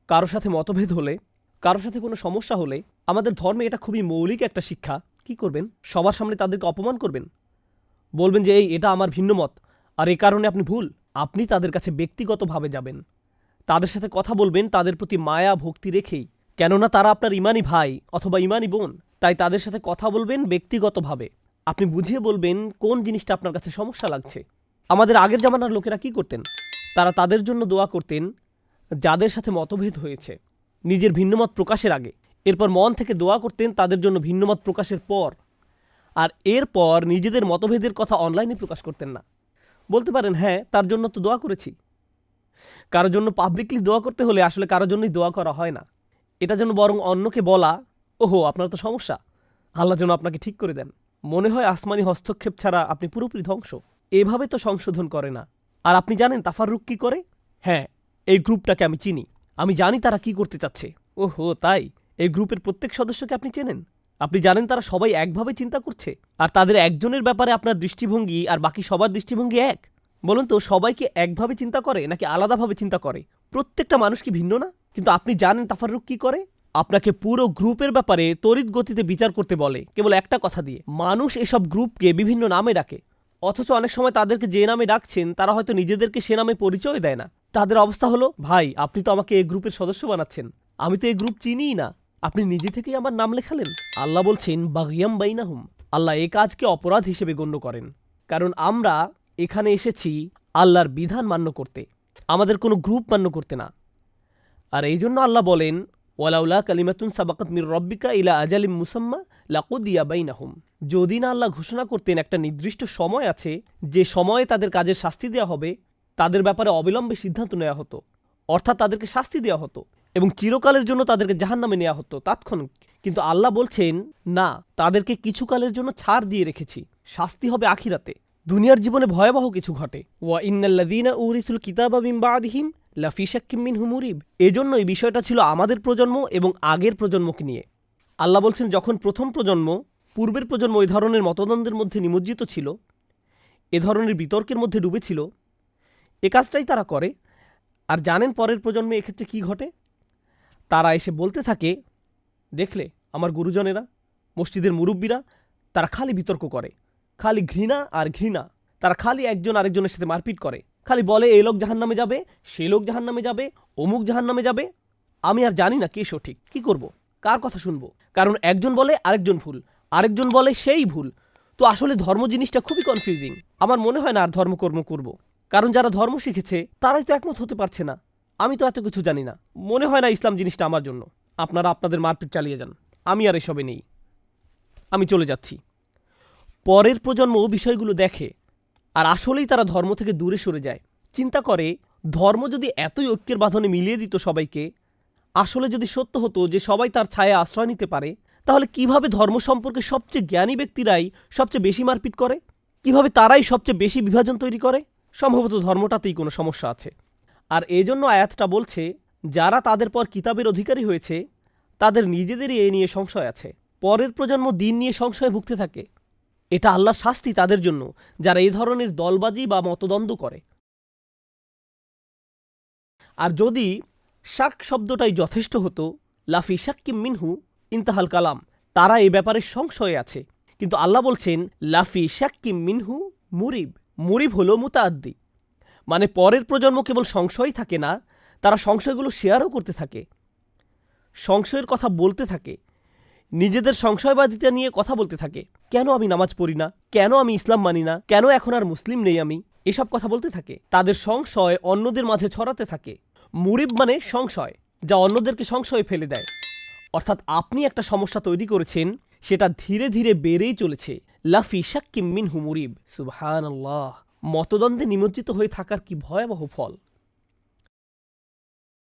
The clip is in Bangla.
কারোর সাথে মতভেদ হলে, কারোর সাথে কোনো সমস্যা হলে, আমাদের ধর্মে এটা খুবই মৌলিক একটা শিক্ষা। কি করবেন? সবার সামনে তাদেরকে অপমান করবেন, বলবেন যে এটা আমার ভিন্ন মত আর এই কারণে আপনি ভুল। আপনি তাদের কাছে ব্যক্তিগতভাবে যাবেন, তাদের সাথে কথা বলবেন তাদের প্রতি মায়া ভক্তি রেখেই, কেননা তারা আপনার ইমানি ভাই অথবা ইমানি বোন। তাই তাদের সাথে কথা বলবেন ব্যক্তিগতভাবে। আপনি বুঝিয়ে বলবেন কোন জিনিসটা আপনার কাছে সমস্যা লাগছে। আমাদের আগের জামানার লোকেরা কি করতেন? তারা তাদের জন্য দোয়া করতেন যাদের সাথে মতভেদ হয়েছে নিজের ভিন্নমত প্রকাশের আগে। এরপর মন থেকে দোয়া করতেন তাদের জন্য ভিন্নমত প্রকাশের পর। আর এরপর নিজেদের মতভেদের কথা অনলাইনে প্রকাশ করতেন না। বলতে পারেন হ্যাঁ, তার জন্য তো দোয়া করেছি। কারোর জন্য পাবলিকলি দোয়া করতে হলে আসলে কারোর জন্যই দোয়া করা হয় না। এটা যেন বরং অন্যকে বলা, ওহো আপনার তো সমস্যা, আল্লাহ যেন আপনাকে ঠিক করে দেন। মনে হয় আসমানি হস্তক্ষেপ ছাড়া আপনি পুরোপুরি ধ্বংস। এভাবে তো সংশোধন করে না। আর আপনি জানেন তাফাররুক কি করে? হ্যাঁ, এই গ্রুপটাকে আমি চিনি, আমি জানি তারা কি করতে চাচ্ছে। ওহো তাই? এই গ্রুপের প্রত্যেক সদস্যকে আপনি চেনেন? আপনি জানেন তারা সবাই একভাবে চিন্তা করছে, আর তাদের একজনের ব্যাপারে আপনার দৃষ্টিভঙ্গি আর বাকি সবার দৃষ্টিভঙ্গি এক? বলুন তো, সবাইকে একভাবে চিন্তা করে নাকি আলাদাভাবে চিন্তা করে? প্রত্যেকটা মানুষ কি ভিন্ন না? কিন্তু আপনি জানেন তাফাররুক কি করে? আপনাকে পুরো গ্রুপের ব্যাপারে তড়িৎ গতিতে বিচার করতে বলে কেবল একটা কথা দিয়ে। মানুষ এসব গ্রুপকে বিভিন্ন নামে ডাকে, অথচ অনেক সময় তাদেরকে যে নামে ডাকছেন তারা হয়তো নিজেদেরকে সে নামে পরিচয় দেয় না। তাদের অবস্থা হলো, ভাই আপনি তো আমাকে এই গ্রুপের সদস্য বানাচ্ছেন, আমি তো এই গ্রুপ চিনিই না, আপনি নিজে থেকেই আমার নাম লেখালেন। আল্লাহ বলছেন বাগিয়াম বাইনাহুম। আল্লাহ এই কাজকে অপরাধ হিসেবে গণ্য করেন, কারণ আমরা এখানে এসেছি আল্লাহর বিধান মান্য করতে, আমাদের কোনো গ্রুপ মান্য করতে না। আর এই জন্য আল্লাহ বলেন ওয়ালাউলা কালিমাতুন সাবাকাত মির রব্বিকা ইলা আজালিম মুসাম্মা লাকুদিয়া বাইনাহুম। যদি না আল্লাহ ঘোষণা করতেন একটা নির্দিষ্ট সময় আছে, যে সময়ে তাদের কাজের শাস্তি দেওয়া হবে, তাদের ব্যাপারে অবিলম্বে সিদ্ধান্ত নেওয়া হতো, অর্থাৎ তাদেরকে শাস্তি দেওয়া হতো এবং চিরকালের জন্য তাদেরকে জাহান্নামে নেওয়া হতো তাৎক্ষণিক। কিন্তু আল্লাহ বলছেন না, তাদেরকে কিছু কালের জন্য ছাড় দিয়ে রেখেছি, শাস্তি হবে আখিরাতে। দুনিয়ার জীবনে ভয়াবহ কিছু ঘটে। ওয়া ইন্নাল্লাযীনা উরিসুল কিতাবা মিন বাদিহিম লাফি শাক্কিম মিনহু মুরিব। এজন্যই বিষয়টা ছিল আমাদের প্রজন্ম এবং আগের প্রজন্মকে নিয়ে। আল্লাহ বলছেন যখন প্রথম প্রজন্ম পূর্বের প্রজন্ম এই ধরনের মতদ্বন্দ্বের মধ্যে নিমজ্জিত ছিল, এ ধরনের বিতর্কের মধ্যে ডুবেছিল, এ কাজটাই তারা করে। আর জানেন পরের প্রজন্মে এক্ষেত্রে কি ঘটে? তারা এসে বলতে থাকে, দেখলে আমার গুরুজনেরা, মসজিদের মুরব্বীরা, তারা খালি বিতর্ক করে, খালি ঘৃণা আর ঘৃণা। তারা খালি একজন আরেকজনের সাথে মারপিট করে, খালি বলে এই লোক জাহান্নামে যাবে, সেই লোক জাহান্নামে যাবে, অমুক জাহান্নামে যাবে। আমি আর জানি না কে সঠিক, কি করব, কার কথা শুনবো? কারণ একজন বলে আরেকজন ভুল, আরেকজন বলে সেই ভুল। তো আসলে ধর্ম জিনিসটা খুবই কনফিউজিং। আমার মনে হয় না আর ধর্মকর্ম করব, কারণ যারা ধর্ম শিখেছে তারাই তো একমত হতে পারছে না। আমি তো এত কিছু জানি না, মনে হয় না ইসলাম জিনিসটা আমার জন্য। আপনারা আপনাদের মারপিট চালিয়ে যান, আমি আর এসবে নেই, আমি চলে যাচ্ছি। পরের প্রজন্ম বিষয়গুলো দেখে আর আসলেই তারা ধর্ম থেকে দূরে সরে যায়। চিন্তা করে, ধর্ম যদি এতই ঐক্যের বাঁধনে মিলিয়ে দিত সবাইকে, আসলে যদি সত্য হতো যে সবাই তার ছায়া আশ্রয় নিতে পারে, তাহলে কিভাবে ধর্ম সম্পর্কে সবচেয়ে জ্ঞানী ব্যক্তিরাই সবচেয়ে বেশি মারপিট করে? কিভাবে তারাই সবচেয়ে বেশি বিভাজন তৈরি করে? সম্ভবত ধর্মটাতেই কোনো সমস্যা আছে। আর এজন্য আয়াতটা বলছে যারা তাদের পর কিতাবের অধিকারী হয়েছে তাদের নিজেদেরই এ নিয়ে সংশয় আছে। পরের প্রজন্ম দিন নিয়ে সংশয়ে ভুগতে থাকে। এটা আল্লাহর শাস্তি তাদের জন্য যারা এই ধরনের দলবাজি বা মতদ্বন্দ্ব করে। আর যদি শাক শব্দটাই যথেষ্ট হতো, লাফি শাক্কিম মিনহু ইন্তাহাল কালাম, তারা এই ব্যাপারে সংশয়ে আছে। কিন্তু আল্লাহ বলছেন লাফি শাক্কিম মিনহু মুরিব। মুরিব হলো মুতাআদ্দি, মানে পরের প্রজন্ম কেবল সংশয়ই থাকে না, তারা সংশয়গুলো শেয়ারও করতে থাকে, সংশয়ের কথা বলতে থাকে, নিজেদের সংশয়বাদিতা নিয়ে কথা বলতে থাকে। কেন আমি নামাজ পড়ি না, কেন আমি ইসলাম মানি না, কেন এখন আর মুসলিম নেই আমি, এসব কথা বলতে থাকে। তাদের সংশয় অন্যদের মাঝে ছড়াতে থাকে। মুরিব মানে সংশয়, যা অন্যদেরকে সংশয়ে ফেলে দেয়। অর্থাৎ আপনি একটা সমস্যা তৈরি করেছেন, সেটা ধীরে ধীরে বেড়েই চলেছে। লাফি শাক্কিম মিনহু মুরিব। সুবহানাল্লাহ! মতদ্বন্দ্বে নিমজ্জিত হয়ে থাকার কি ভয়াবহ ফল।